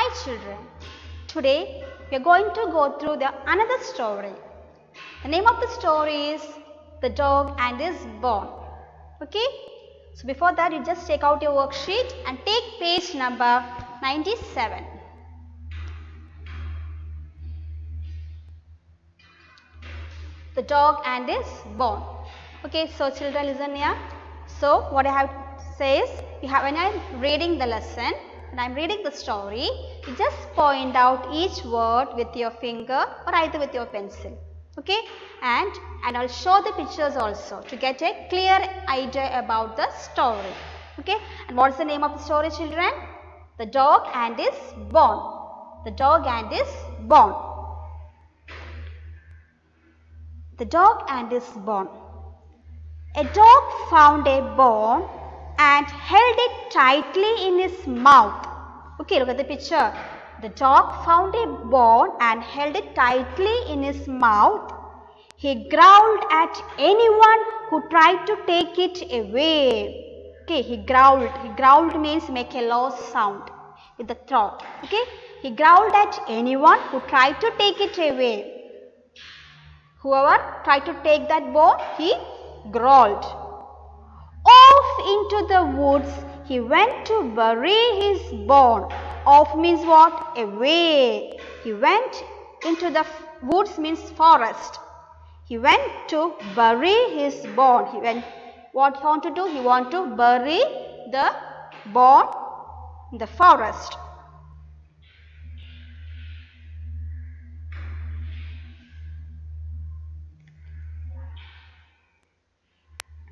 Hi children, today we are going to go through another story. The name of the story is The Dog and His Bone. Okay, so before that you just take out your worksheet and take page number 97. The Dog and His Bone. Okay, so children listen here. So what I have to say is, when I am reading the lesson, when I am reading the story, you just point out each word with your finger or either with your pencil. Okay, and I will show the pictures also to get a clear idea about the story. Okay, and what is the name of the story, children? The Dog and His Bone. The Dog and His Bone. The Dog and His Bone. A dog found a bone and held it tightly in his mouth. Okay, look at the picture. The dog found a bone and held it tightly in his mouth. He growled at anyone who tried to take it away. Okay, he growled. He growled means make a low sound with the throat. Okay, he growled at anyone who tried to take it away. Whoever tried to take that bone, he growled. Off into the woods he went to bury his bone. Off means what? Away. He went into the woods means forest. He went to bury his bone. What he want to do? He want to bury the bone in the forest.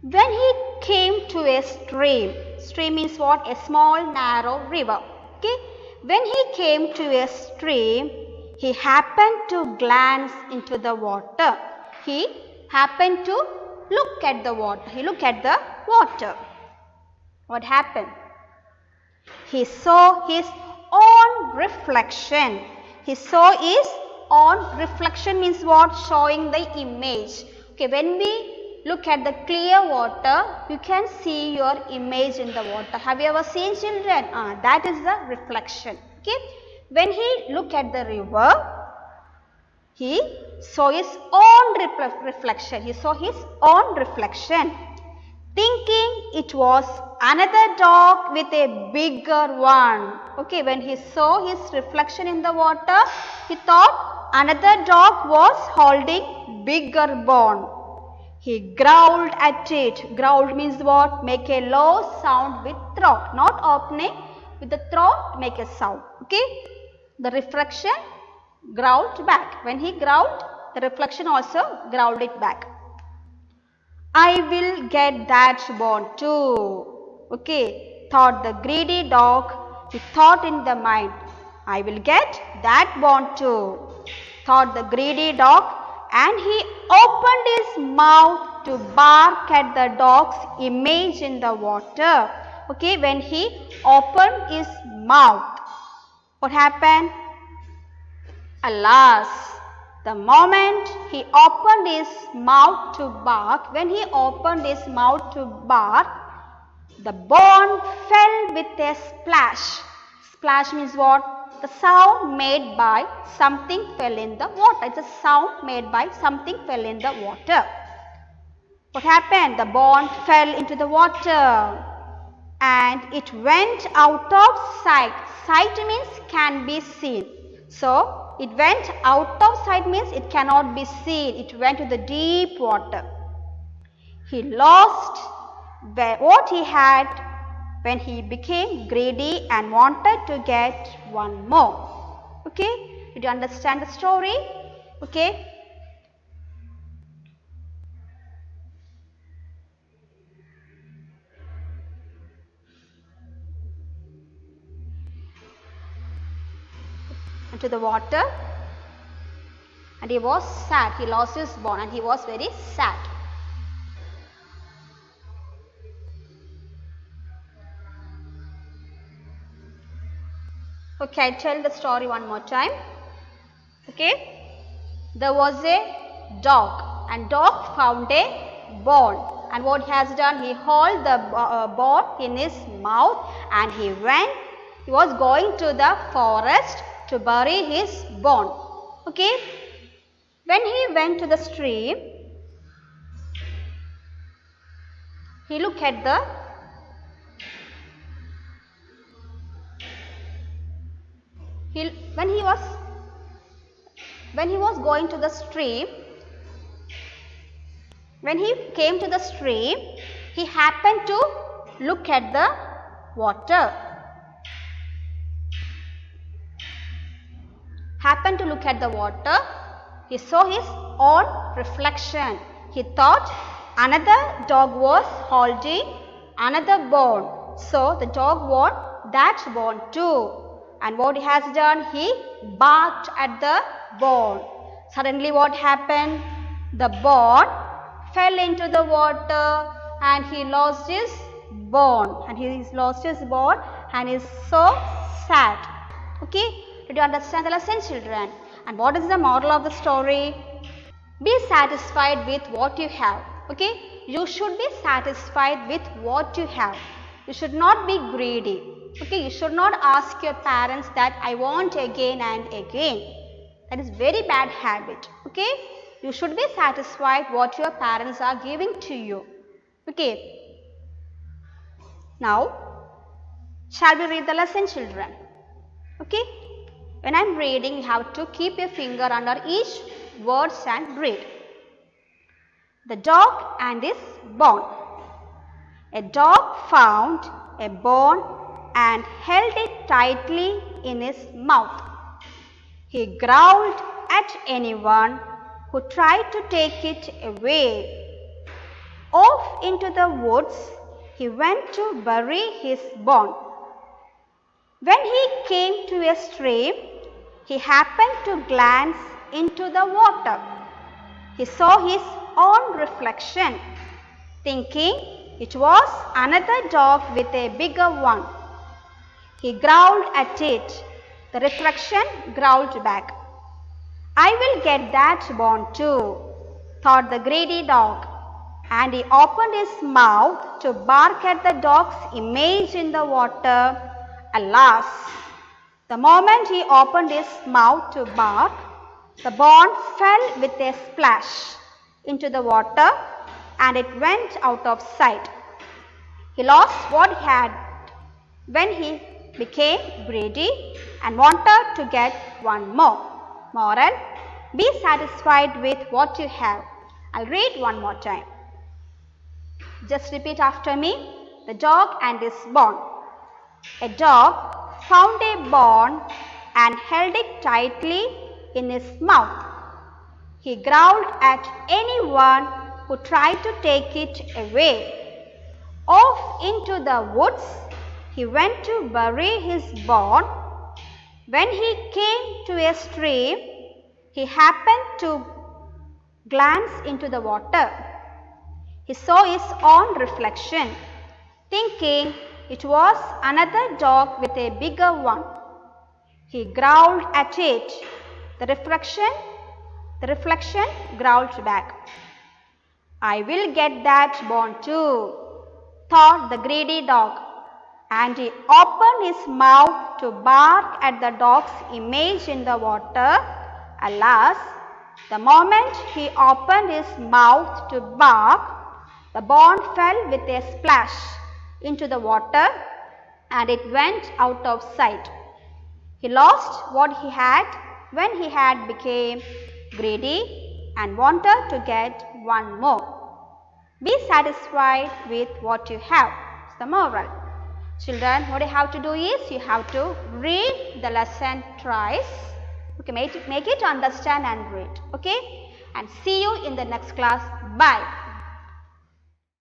When he came to a stream means what? A small narrow river. Okay. When he came to a stream, he happened to glance into the water. He happened to look at the water. He looked at the water. What happened? He saw his own reflection. He saw his own reflection means what? Showing the image. Okay, when we look at the clear water, you can see your image in the water. Have you ever seen, children? That is the reflection. Okay. When he looked at the river, he saw his own reflection. He saw his own reflection, thinking it was another dog with a bigger one. Okay. When he saw his reflection in the water, he thought another dog was holding bigger bone. He growled at it. Growled means what? Make a low sound with throat. Not opening. With the throat, make a sound. Okay. The reflection growled back. When he growled, the reflection also growled it back. I will get that bone too. Okay. Thought the greedy dog. He thought in the mind, I will get that bone too. Thought the greedy dog. And he opened his mouth to bark at the dog's image in the water. Okay, when he opened his mouth, what happened? Alas, the moment he opened his mouth to bark, when he opened his mouth to bark, the bone fell with a splash. Splash means what? The sound made by something fell in the water. It's a sound made by something fell in the water. What happened? The bone fell into the water and it went out of sight. Sight means can be seen. So, it went out of sight means it cannot be seen. It went to the deep water. He lost what he had when he became greedy and wanted to get one more. Okay, did you understand the story? Okay. Into the water, and he was sad. He lost his bone and he was very sad. Okay, I'll tell the story one more time. Okay, there was a dog and dog found a bone, and what he has done, he held the bone in his mouth and he went He was going to the forest to bury his bone. Okay. When he went to the stream, he looked at the when he was going to the stream, when he came to the stream, he happened to look at the water. He saw his own reflection. He thought another dog was holding another bone. So the dog want that bone too. And what he has done? He barked at the bone. Suddenly what happened? The bone fell into the water and he lost his bone. And is so sad. Okay? Did you understand the lesson, children? And what is the moral of the story? Be satisfied with what you have. Okay? You should be satisfied with what you have. You should not be greedy. Okay? You should not ask your parents that I want again and again. That is very bad habit. Okay? You should be satisfied what your parents are giving to you. Okay? Now, shall we read the lesson, children? Okay? When I am reading, you have to keep your finger under each words and read. The dog and his bone. A dog found a bone and held it tightly in his mouth. He growled at anyone who tried to take it away. Off into the woods he went to bury his bone. When he came to a stream, he happened to glance into the water. He saw his own reflection, thinking it was another dog with a bigger one. He growled at it. The reflection growled back. I will get that bone too, thought the greedy dog, and he opened his mouth to bark at the dog's image in the water. Alas, the moment he opened his mouth to bark, the bone fell with a splash into the water and it went out of sight. He lost what he had when he became greedy and wanted to get one more. Moral: be satisfied with what you have. I'll read one more time. Just repeat after me. The dog and his bone. A dog found a bone and held it tightly in his mouth. He growled at anyone who tried to take it away. Off into the woods he went to bury his bone. When he came to a stream, he happened to glance into the water. He saw his own reflection, thinking it was another dog with a bigger one. He growled at it. The reflection growled back. I will get that bone too, thought the greedy dog, and he opened his mouth to bark at the dog's image in the water. Alas, the moment he opened his mouth to bark, the bone fell with a splash into the water and it went out of sight. He lost what he had when he had become greedy and wanted to get one more. Be satisfied with what you have. It's the moral. Children, what you have to do is you have to read the lesson twice. Okay, make it understand and read. Okay, and see you in the next class. Bye.